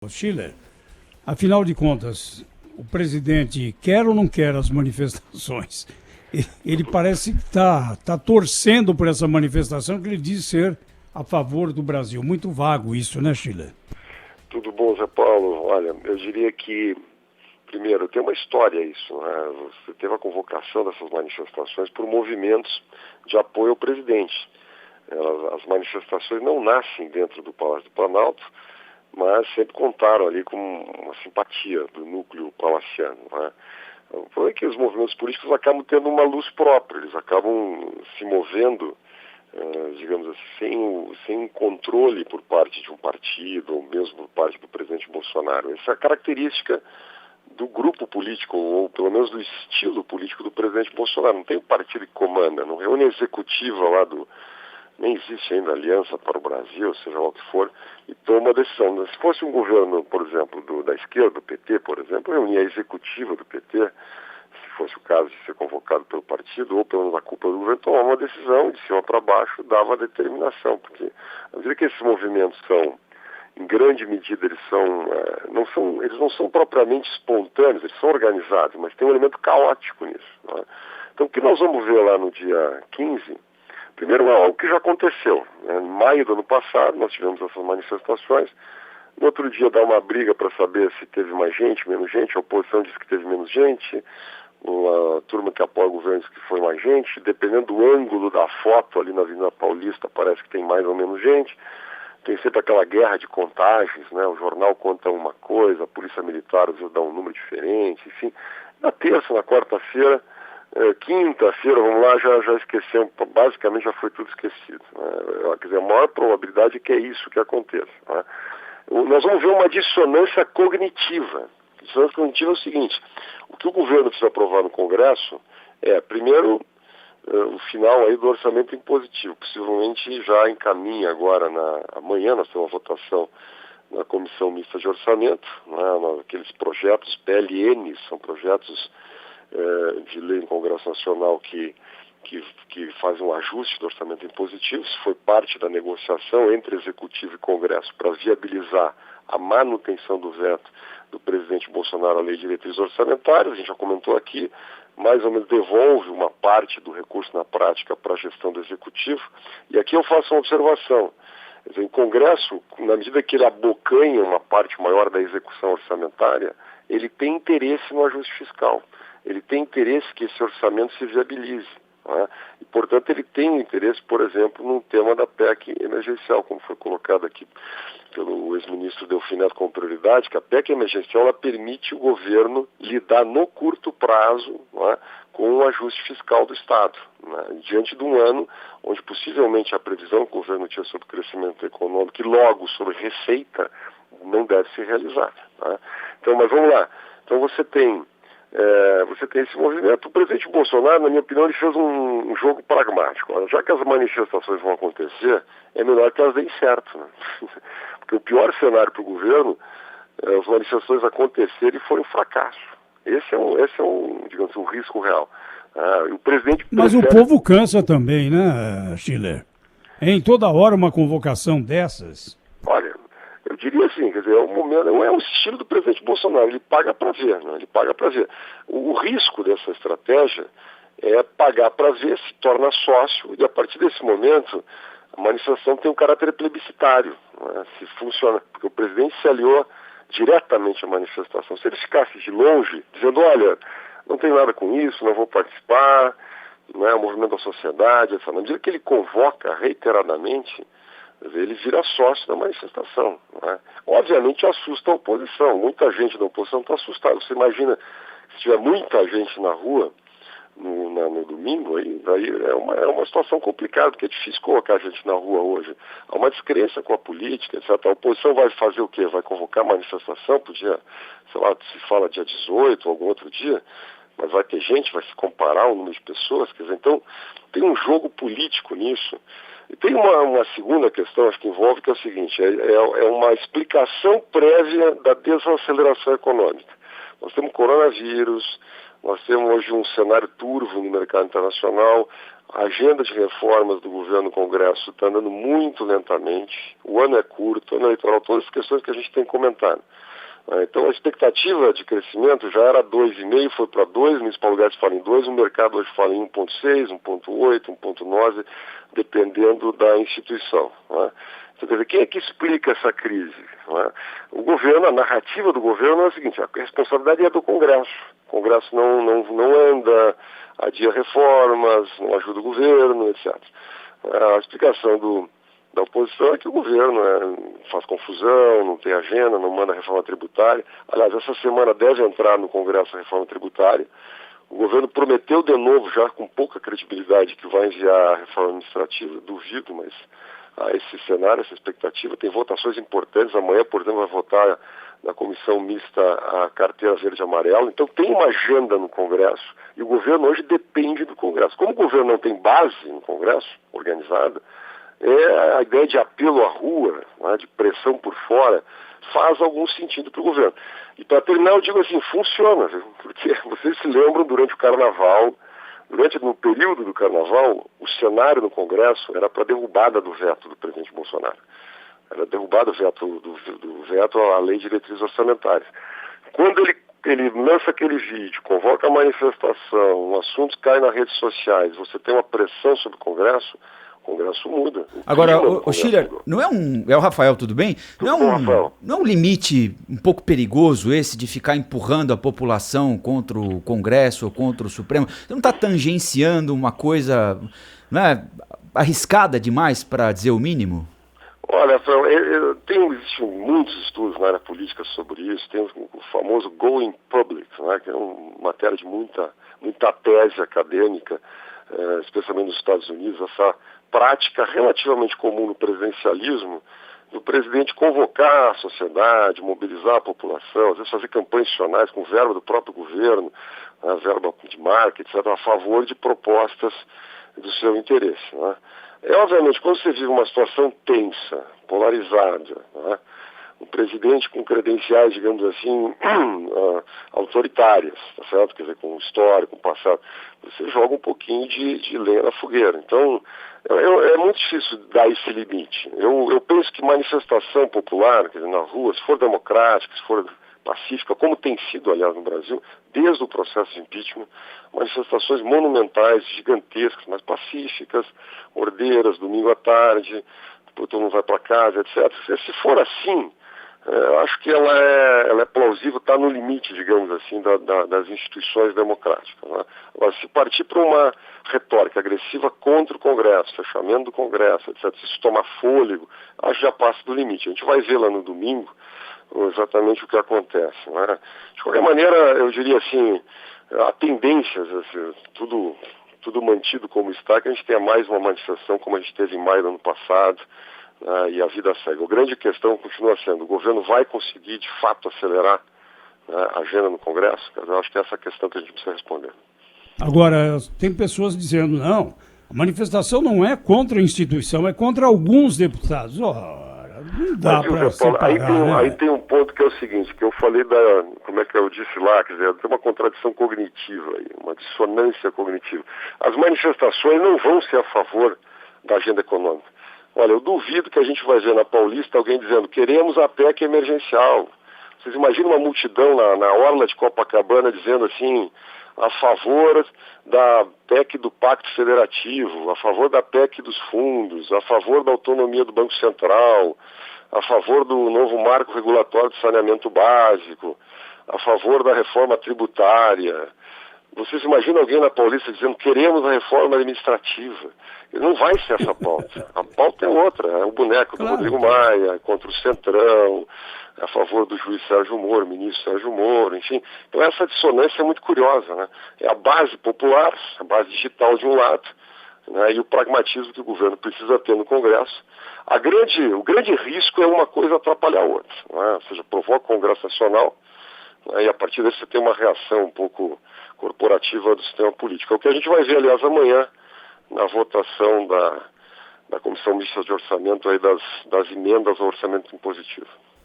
Schiller, afinal de contas, o presidente quer ou não quer as manifestações? Ele parece que está torcendo por essa manifestação que ele diz ser a favor do Brasil. Muito vago isso, né, Schiller? Tudo bom, Zé Paulo? Olha, eu diria que, primeiro, tem uma história isso, né? Você teve a convocação dessas manifestações por movimentos de apoio ao presidente. As manifestações não nascem dentro do Palácio do Planalto, mas sempre contaram ali com uma simpatia do núcleo palaciano, né? O problema é que os movimentos políticos acabam tendo uma luz própria, eles acabam se movendo, digamos assim, sem controle por parte de um partido, ou mesmo por parte do presidente Bolsonaro. Essa é a característica do grupo político, ou pelo menos do estilo político do presidente Bolsonaro. Não tem um partido que comanda, não reúne a executiva lá do... Nem existe ainda aliança para o Brasil, seja lá o que for, e toma a decisão. Se fosse um governo, por exemplo, da esquerda, do PT, por exemplo, reunia a executiva do PT, se fosse o caso de ser convocado pelo partido, ou pela cúpula do governo, tomava uma decisão, de cima para baixo, dava a determinação, porque à medida que esses movimentos são, em grande medida, eles não são propriamente espontâneos, eles são organizados, mas tem um elemento caótico nisso, né? Então, o que nós vamos ver lá no dia 15... Primeiro, é algo que já aconteceu. Em maio do ano passado, nós tivemos essas manifestações. No outro dia, dá uma briga para saber se teve mais gente, menos gente. A oposição disse que teve menos gente. A turma que apoia o governo disse que foi mais gente. Dependendo do ângulo da foto ali na Avenida Paulista, parece que tem mais ou menos gente. Tem sempre aquela guerra de contagens, né? O jornal conta uma coisa, a polícia militar às vezes dá um número diferente, enfim. Na terça, na quarta-feira, quinta-feira, vamos lá, já esquecemos, basicamente já foi tudo esquecido, né? Quer dizer, a maior probabilidade é que é isso que aconteça, né? Nós vamos ver uma dissonância cognitiva. A dissonância cognitiva é o seguinte: o que o governo precisa aprovar no Congresso é, primeiro, o final aí do orçamento impositivo. Possivelmente já encaminha agora, amanhã nós temos uma votação na Comissão Mista de Orçamento, né? Aqueles projetos PLN, são projetos de lei no Congresso Nacional que faz um ajuste do orçamento impositivo. Isso foi parte da negociação entre Executivo e Congresso para viabilizar a manutenção do veto do presidente Bolsonaro à Lei de Diretrizes Orçamentárias. A gente já comentou aqui, mais ou menos devolve uma parte do recurso na prática para a gestão do Executivo. E aqui eu faço uma observação. Quer dizer, em Congresso, na medida que ele abocanha uma parte maior da execução orçamentária, ele tem interesse no ajuste fiscal. Ele tem interesse que esse orçamento se viabilize, né? E, portanto, ele tem um interesse, por exemplo, no tema da PEC emergencial, como foi colocado aqui pelo ex-ministro Delfim Neto como prioridade, que a PEC emergencial ela permite o governo lidar no curto prazo, né, com o ajuste fiscal do Estado, né, diante de um ano onde possivelmente a previsão que o governo tinha sobre crescimento econômico e logo sobre receita não deve ser realizada, né? Então, mas vamos lá. Então você tem esse movimento. O presidente Bolsonaro, na minha opinião, ele fez um jogo pragmático. Olha, já que as manifestações vão acontecer, é melhor que elas deem certo, né? Porque o pior cenário para o governo é as manifestações acontecerem e forem um fracasso. Esse é um, digamos, um risco real. O presidente Mas o povo cansa também, né, Schiller? Em toda hora uma convocação dessas. Olha, eu diria assim, quer dizer, não é o estilo do presidente Bolsonaro, ele paga para ver, né? Ele paga para ver. O risco dessa estratégia é pagar para ver, se torna sócio, e a partir desse momento a manifestação tem um caráter plebiscitário, né? Se funciona, porque o presidente se aliou diretamente à manifestação. Se ele ficasse de longe, dizendo, olha, não tem nada com isso, não vou participar, não é o movimento da sociedade, etc. Na medida que ele convoca reiteradamente, ele vira sócio da manifestação, né? Obviamente assusta a oposição. Muita gente da oposição está assustada. Você imagina, se tiver muita gente na rua no domingo, aí é uma situação complicada, porque é difícil colocar gente na rua hoje. Há uma descrença com a política, etc. A oposição vai fazer o quê? Vai convocar manifestação pro dia, sei lá, se fala dia 18 ou algum outro dia, mas vai ter gente, vai se comparar o número de pessoas, quer dizer, então tem um jogo político nisso. E tem uma segunda questão, acho que envolve, que é o seguinte, é uma explicação prévia da desaceleração econômica. Nós temos coronavírus, nós temos hoje um cenário turvo no mercado internacional, A agenda de reformas do governo no Congresso está andando muito lentamente, o ano é curto, o ano eleitoral, todas as questões que a gente tem comentado. Então a expectativa de crescimento já era 2,5, foi para 2, o municipal Guedes fala em 2, o mercado hoje fala em 1,6, 1,8, 1,9, dependendo da instituição. Então, quer dizer, quem é que explica essa crise? O governo, a narrativa do governo é a seguinte: a responsabilidade é do Congresso. O Congresso não anda, adia reformas, não ajuda o governo, etc. A explicação da oposição é que o governo faz confusão, não tem agenda, não manda reforma tributária. Aliás, essa semana deve entrar no Congresso a reforma tributária. O governo prometeu de novo, já com pouca credibilidade, que vai enviar a reforma administrativa. Duvido, mas há esse cenário, essa expectativa. Tem votações importantes. Amanhã, por exemplo, vai votar na comissão mista a carteira verde e amarela. Então tem uma agenda no Congresso e o governo hoje depende do Congresso. Como o governo não tem base no Congresso organizada, a ideia de apelo à rua, de pressão por fora, faz algum sentido para o governo. E para terminar, eu digo assim, funciona, viu? Porque vocês se lembram, durante o Carnaval, no período do Carnaval, o cenário no Congresso era para a derrubada do veto do presidente Bolsonaro. Era derrubado o veto do veto à lei de diretrizes orçamentárias. Quando ele lança aquele vídeo, convoca a manifestação, o assunto cai nas redes sociais, você tem uma pressão sobre o Congresso muda. Agora, o Schiller, não é é o Rafael, tudo bem? Não é um limite um pouco perigoso esse de ficar empurrando a população contra o Congresso ou contra o Supremo? Você não está tangenciando uma coisa, né, arriscada demais, para dizer o mínimo? Olha, existem muitos estudos na área política sobre isso. Tem o famoso going public, que é uma matéria de muita tese acadêmica, especialmente nos Estados Unidos, essa prática relativamente comum no presidencialismo, do presidente convocar a sociedade, mobilizar a população, às vezes fazer campanhas institucionais com verba do próprio governo, verba de marketing, etc., a favor de propostas do seu interesse. Obviamente, quando você vive uma situação tensa, polarizada, um presidente com credenciais, digamos assim, autoritárias, tá certo? Quer dizer, com história, com passado, você joga um pouquinho de lenha na fogueira. Então, é muito difícil dar esse limite. Eu penso que manifestação popular, quer dizer, na rua, se for democrática, se for pacífica, como tem sido, aliás, no Brasil, desde o processo de impeachment, manifestações monumentais, gigantescas, mas pacíficas, ordeiras, domingo à tarde, depois todo mundo vai para casa, etc. Se for assim, eu acho que ela é plausível, está no limite, digamos assim, das instituições democráticas. Agora, se partir para uma retórica agressiva contra o Congresso, fechamento do Congresso, etc., se isso tomar fôlego, acho que já passa do limite. A gente vai ver lá no domingo exatamente o que acontece. De qualquer maneira, eu diria assim, há tendências, assim, tudo mantido como está, que a gente tenha mais uma manifestação como a gente teve em maio do ano passado, e a vida segue. A grande questão continua sendo: o governo vai conseguir de fato acelerar a agenda no Congresso? Eu acho que essa é a questão que a gente precisa responder. Agora, tem pessoas dizendo, não, a manifestação não é contra a instituição, é contra alguns deputados. Ora, não dá para separar, aí tem um ponto que é o seguinte, que eu falei como é que eu disse lá, quer dizer, tem uma contradição cognitiva aí, uma dissonância cognitiva. As manifestações não vão ser a favor da agenda econômica. Olha, eu duvido que a gente vai ver na Paulista alguém dizendo: queremos a PEC emergencial. Vocês imaginam uma multidão na orla de Copacabana dizendo assim, a favor da PEC do Pacto Federativo, a favor da PEC dos fundos, a favor da autonomia do Banco Central, a favor do novo marco regulatório de saneamento básico, a favor da reforma tributária. Vocês imaginam alguém na Paulista dizendo: queremos a reforma administrativa? Não vai ser essa pauta. A pauta é outra, é o boneco do Rodrigo Maia, contra o Centrão, a favor do juiz Sérgio Moro, ministro Sérgio Moro, enfim. Então essa dissonância é muito curiosa, É a base popular, a base digital de um lado, e o pragmatismo que o governo precisa ter no Congresso. O grande risco é uma coisa atrapalhar a outra, Ou seja, provoca o Congresso Nacional, e a partir daí você tem uma reação um pouco corporativa do sistema político. É o que a gente vai ver, aliás, amanhã, na votação da Comissão Mista de Orçamento, aí das emendas ao orçamento impositivo.